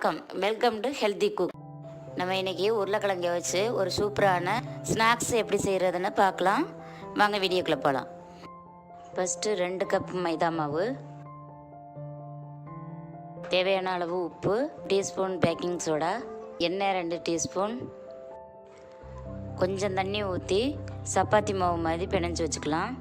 வணக்கம், welcome to healthy cook. நம்ம இன்றைக்கி உருளைக்கிழங்க வச்சு ஒரு சூப்பரான ஸ்நாக்ஸ் எப்படி செய்கிறதுன்னு பார்க்கலாம். வாங்க வீடியோக்குள்ளே போகலாம். ஃபஸ்ட்டு 2 கப் மைதா மாவு, தேவையான அளவு உப்பு, டீஸ்பூன் பேக்கிங் சோடா, எண்ணெய் 2 டீஸ்பூன், கொஞ்சம் தண்ணி ஊற்றி சப்பாத்தி மாவு மாதிரி பிணைஞ்சு வச்சுக்கலாம்.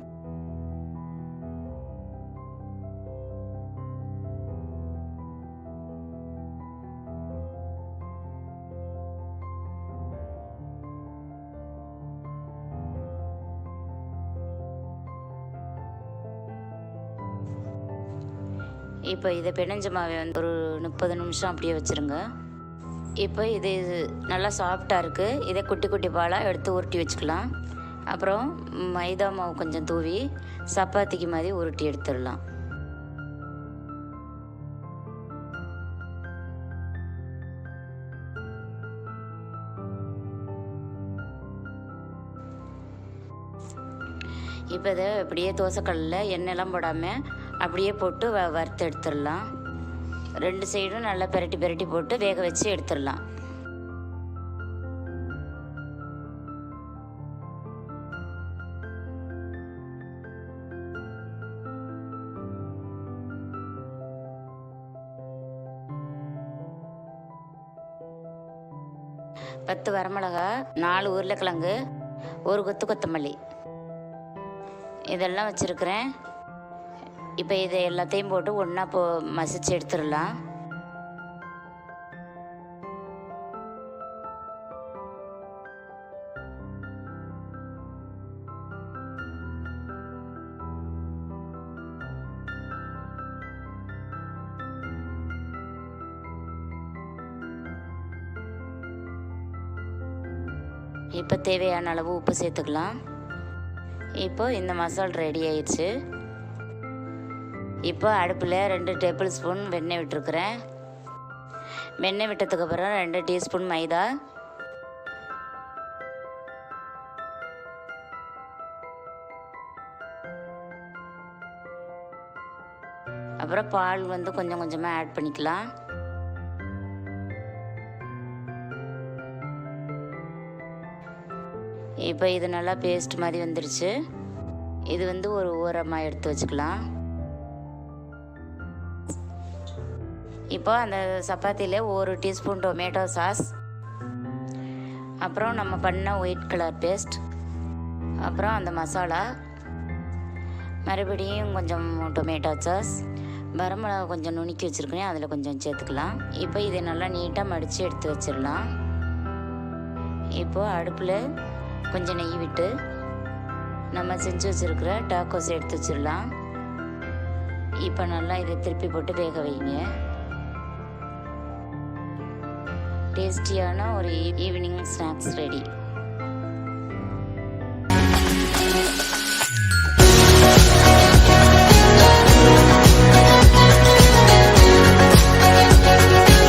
இப்போ இதை பிணைஞ்ச மாவை வந்து ஒரு 30 நிமிஷம் அப்படியே வச்சுருங்க. இப்போ இது நல்லா சாஃப்டாக இருக்குது. இதை குட்டி குட்டி பாலாக எடுத்து உருட்டி வச்சுக்கலாம். அப்புறம் மைதா மாவு கொஞ்சம் தூவி சப்பாத்திக்கு மாதிரி உருட்டி எடுத்துடலாம். இப்போ இதை அப்படியே தோசைக்கல்லில் எண்ணெய்லாம் போடாமல் அப்படியே போட்டு வறுத்து எடுத்துடலாம். 2 சைடும் நல்லா பெரட்டி போட்டு வேக வச்சு எடுத்துடலாம். பத்து வரமிளகா, 4 உருளைக்கிழங்கு, 1 கொத்து கொத்தமல்லி இதெல்லாம் வச்சுருக்கிறேன். இப்போ இதை எல்லாத்தையும் போட்டு ஒன்றா மசிச்சு எடுத்துடலாம். இப்போ தேவையான அளவு உப்பு சேர்த்துக்கலாம். இப்போ இந்த மசாலா ரெடி ஆயிடுச்சு. இப்போ அடுப்பில் 2 டேபிள் ஸ்பூன் வெண்ணெய் விட்டுருக்குறேன். வெண்ணெய் விட்டதுக்கப்புறம் 2 டீஸ்பூன் மைதா, அப்புறம் பால் வந்து கொஞ்சம் கொஞ்சமாக ஆட் பண்ணிக்கலாம். இப்போ இது நல்லா பேஸ்ட் மாதிரி வந்துடுச்சு. இது வந்து ஒரு ஓரமாக எடுத்து வச்சுக்கலாம். இப்போ அந்த சப்பாத்தியில் 1 டீஸ்பூன் டொமேட்டோ சாஸ், அப்புறம் நம்ம பண்ண ஒயிட் கலர் பேஸ்ட், அப்புறம் அந்த மசாலா, மறுபடியும் கொஞ்சம் டொமேட்டோ சாஸ், வரமிளகா கொஞ்சம் நுணுக்கி வச்சுருக்கேன், அதில் கொஞ்சம் சேர்த்துக்கலாம். இப்போ இதை நல்லா நீட்டாக மடித்து எடுத்து வச்சிடலாம். இப்போது அடுப்பில் கொஞ்சம் நெய் விட்டு நம்ம செஞ்சு வச்சுருக்கிற டாக்கோஸ் எடுத்து வச்சிடலாம். இப்போ நல்லா இதை திருப்பி போட்டு வேக வைங்க. டேஸ்டியான ஒரு ஈவினிங் ஸ்நாக்ஸ் ரெடி.